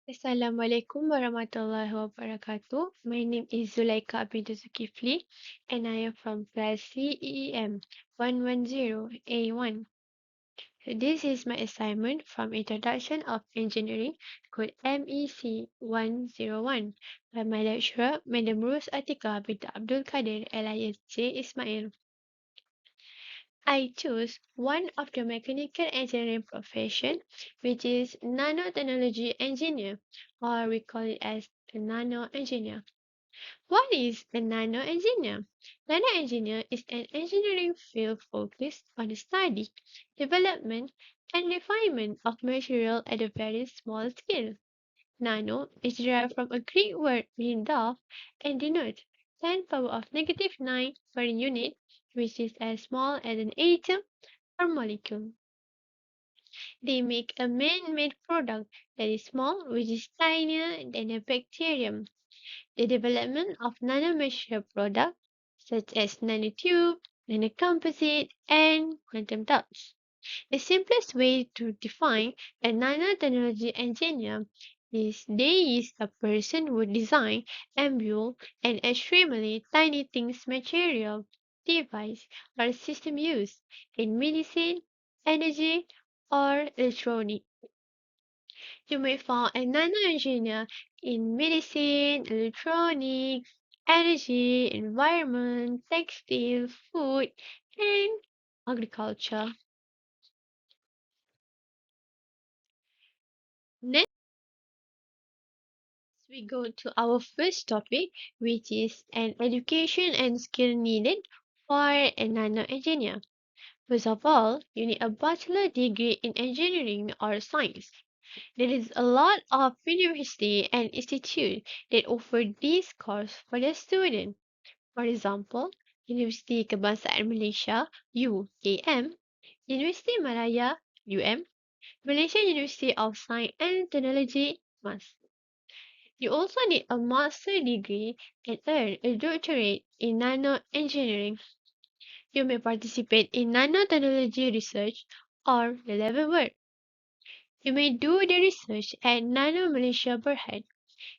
Assalamualaikum warahmatullahi wabarakatuh. My name is Zulaika bintu Zulkifli and I am from class CEEM 110A1. So this is my assignment from Introduction of Engineering code MEC101 by my lecturer Madam Rose Atika bintu Abdul Kadir alias J. Ismail. I chose one of the mechanical engineering profession, which is nanotechnology engineer, or we call it as a nano engineer. What is a nano engineer? Nano engineer is an engineering field focused on the study, development, and refinement of material at a very small scale. Nano is derived from a Greek word meaning dwarf and denotes 10 power of negative 9 per unit, which is as small as an atom or molecule. They make a man-made product that is small, which is tinier than a bacterium. The development of nanomaterial products, such as nanotube, nanocomposite, and quantum dots. The simplest way to define a nanotechnology engineer is they is a person who design and build an extremely tiny things material, device, or system used in medicine, energy, or electronics. You may find a nano engineer in medicine, electronics, energy, environment, textile, food, and agriculture. Next, we go to our first topic, which is an education and skill needed for a nano engineer. First of all, you need a bachelor degree in engineering or science. There is a lot of university and institute that offer this course for their students. For example, University Kebangsaan Malaysia (UKM), University Malaya UM, Malaysian University of Science and Technology (MAS). You also need a master degree and earn a doctorate in nano engineering. You may participate in nanotechnology research or relevant work. You may do the research at Nano Malaysia Berhad.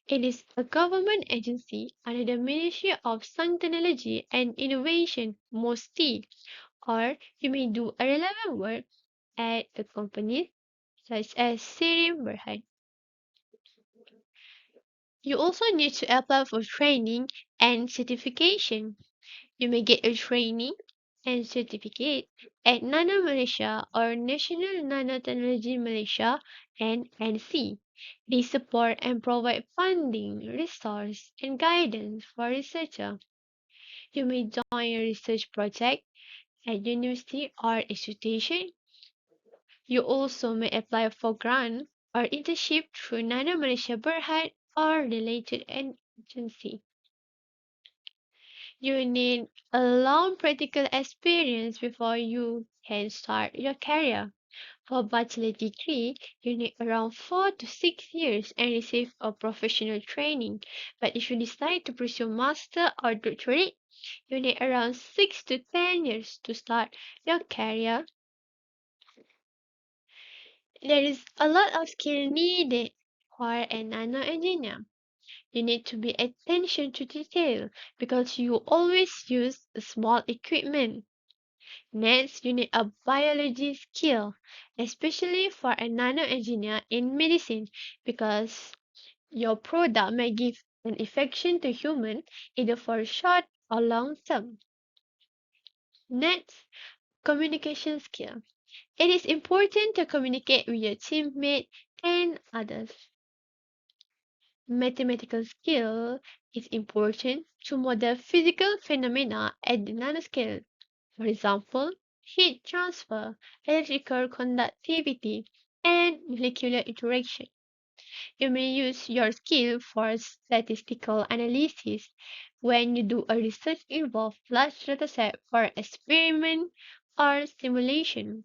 It is a government agency under the Ministry of Science, Technology and Innovation, MOSTI, or you may do a relevant work at a company such as Sirim Berhad. You also need to apply for training and certification. You may get a training and certificate at Nano Malaysia or National Nanotechnology Malaysia (NNC). They support and provide funding, resource, and guidance for researchers. You may join a research project at university or institution. You also may apply for grant or internship through Nano Malaysia Berhad or related agency. You need a long practical experience before you can start your career. For bachelor degree, you need around 4 to 6 years and receive a professional training. But if you decide to pursue master or doctorate, you need around 6 to 10 years to start your career. There is a lot of skill needed for a nano engineer. You need to be attention to detail because you always use small equipment. Next, you need a biology skill, especially for a nano engineer in medicine, because your product may give an infection to human either for short or long term. Next, communication skill. It is important to communicate with your teammate and others. Mathematical skill is important to model physical phenomena at the nanoscale. For example, heat transfer, electrical conductivity, and molecular interaction. You may use your skill for statistical analysis when you do a research involve large dataset for experiment or simulation.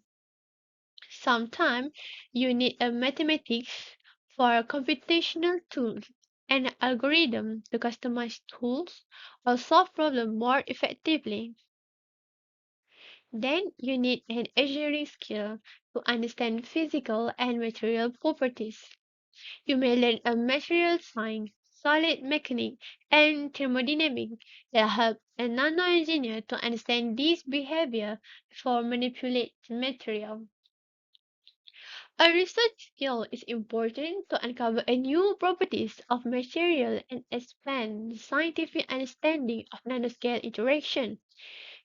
Sometimes you need a mathematics for computational tools and algorithm to customize tools or solve problems more effectively. Then you need an engineering skill to understand physical and material properties. You may learn a material science, solid mechanics, and thermodynamics that help a nano-engineer to understand this behavior before manipulate the material. A research skill is important to uncover a new properties of material and expand the scientific understanding of nanoscale interaction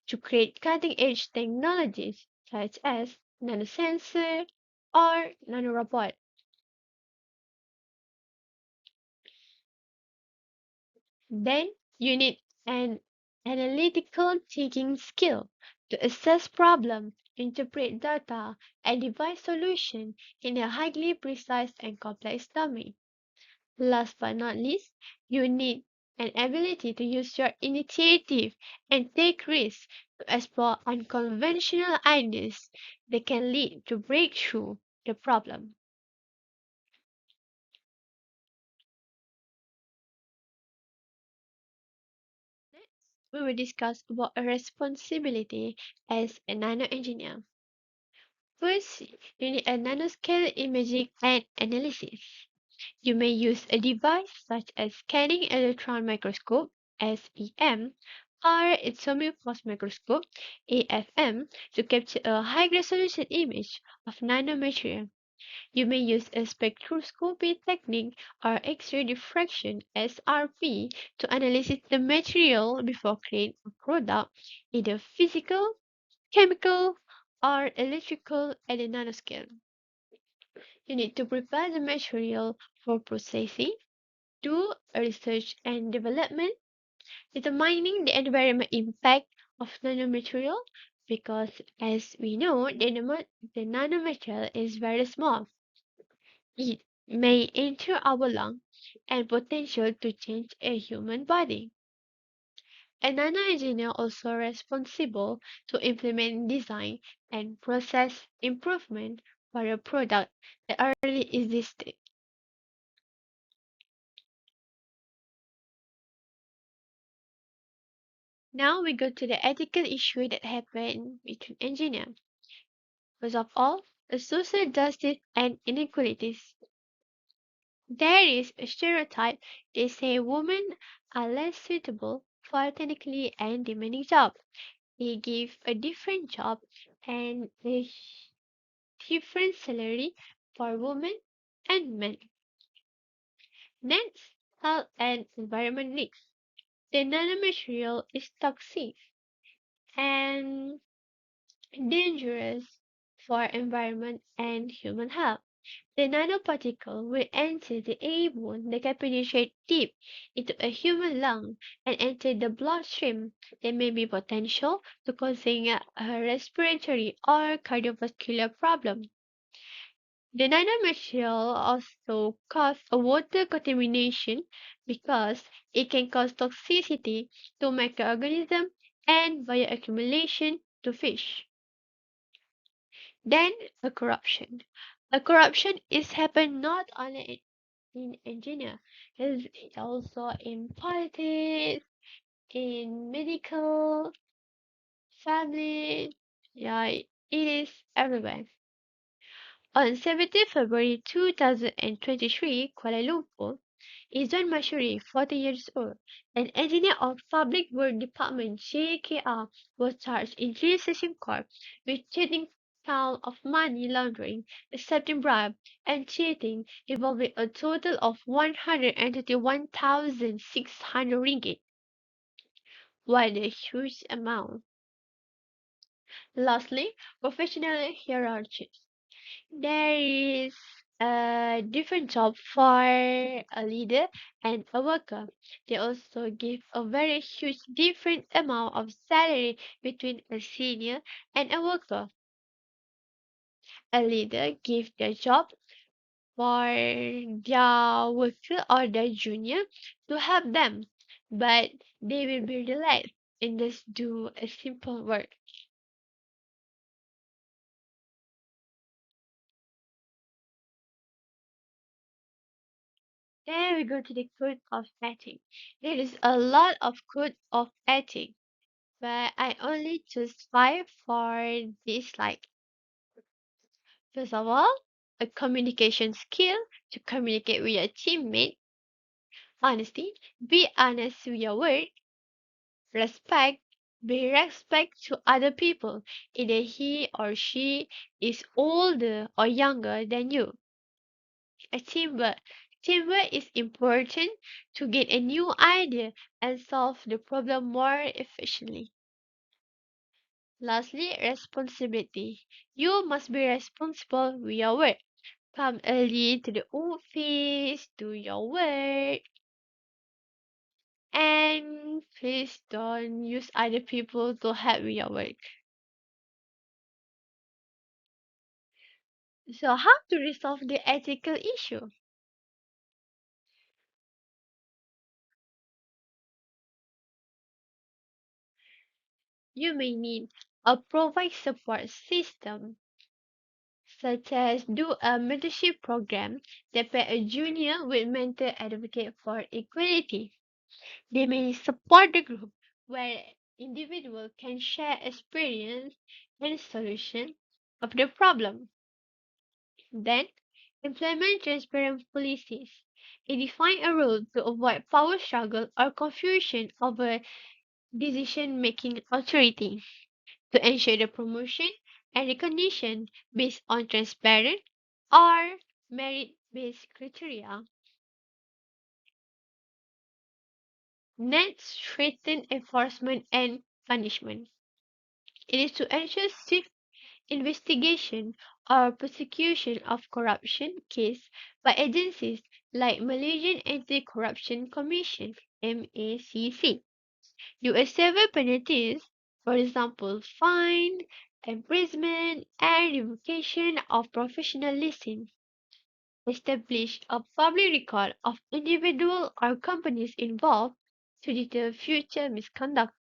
to create cutting-edge technologies such as nanosensor or nanorobot. Then you need an analytical thinking skill to assess problems, interpret data, and devise solutions in a highly precise and complex domain. Last but not least, you need an ability to use your initiative and take risks to explore unconventional ideas that can lead to breakthrough the problem. Next, we will discuss about a responsibility as a nano engineer. First, you need a nanoscale imaging and analysis. You may use a device such as scanning electron microscope (SEM) or atomic force microscope (AFM) to capture a high-resolution image of nanomaterial. You may use a spectroscopy technique or X-ray diffraction (SRP) to analyze the material before creating a product, either physical, chemical, or electrical at a nanoscale. You need to prepare the material for processing, do research and development, determining the environment impact of nanomaterial because as we know the nanomaterial is very small. It may enter our lung and potential to change a human body. A nano engineer also responsible to implement design and process improvement for a product that already existed. Now we go to the ethical issue that happen between engineers. First of all, the social justice and inequalities. There is a stereotype they say women are less suitable for technically and demanding jobs. They give a different job and a different salary for women and men. Next, health and environment risks. The nanomaterial is toxic and dangerous for environment and human health. The nanoparticle will enter the airborne that can penetrate deep into a human lung and enter the bloodstream. There may be potential to causing a respiratory or cardiovascular problem. The nanomaterial also cause a water contamination because it can cause toxicity to microorganisms and bioaccumulation to fish. Then a corruption. A corruption is happen not only in engineer, it's also in politics, in medical, family, yeah, it is everywhere. On 17 February 2023, Kuala Lumpur, Izwan Mashuri, 40 years old, an engineer of Public Works Department JKR, was charged in Three Session Court with cheating count of money laundering, accepting bribe, and cheating involving a total of 131,600 ringgit. What a huge amount. Lastly, professional hierarchy. There is a different job for a leader and a worker. They also give a very huge different amount of salary between a senior and a worker. A leader gives their job for their worker or their junior to help them, but they will be relaxed and just do a simple work. Then we go to the code of ethics. There is a lot of code of ethics, but I only choose five for this. Like first of all, a communication skill to communicate with your teammate, honesty, be honest with your word, respect, be respect to other people, either he or she is older or younger than you. A teamwork. Teamwork is important to get a new idea and solve the problem more efficiently. Lastly, responsibility. You must be responsible with your work. Come early to the office, do your work, and please don't use other people to help with your work. So, how to resolve the ethical issue? You may need a provide support system, such as do a mentorship program that pair a junior with mentor advocate for equality. They may support the group where individuals can share experience and solution of the problem. Then, implement transparent policies. They define a rule to avoid power struggle or confusion over decision-making authority to ensure the promotion and recognition based on transparent or merit-based criteria. Next, strengthen enforcement and punishment. It is to ensure swift investigation or prosecution of corruption case by agencies like Malaysian Anti-Corruption Commission (MACC). US several penalties, for example, fine, imprisonment, and revocation of professional license. Establish a public record of individuals or companies involved to deter future misconduct.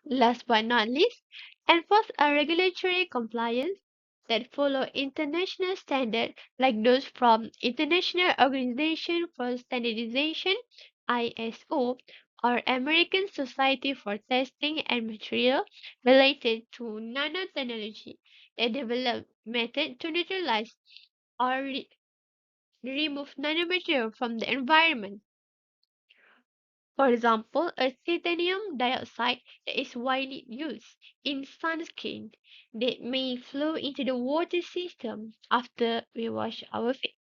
Last but not least, enforce a regulatory compliance that follow international standards like those from International Organization for Standardization (ISO) or American Society for Testing and Material related to nanotechnology that develop method to neutralize or remove nanomaterial from the environment. For example, a titanium dioxide that is widely used in sunscreen that may flow into the water system after we wash our face.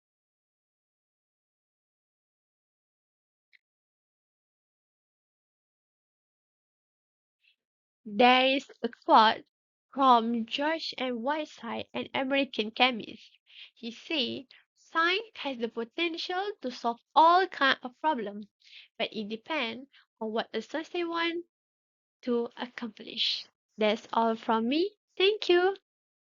There is a quote from George M. Whiteside, an American chemist. He said, "Science has the potential to solve all kinds of problems, but it depends on what a scientist wants to accomplish." That's all from me. Thank you.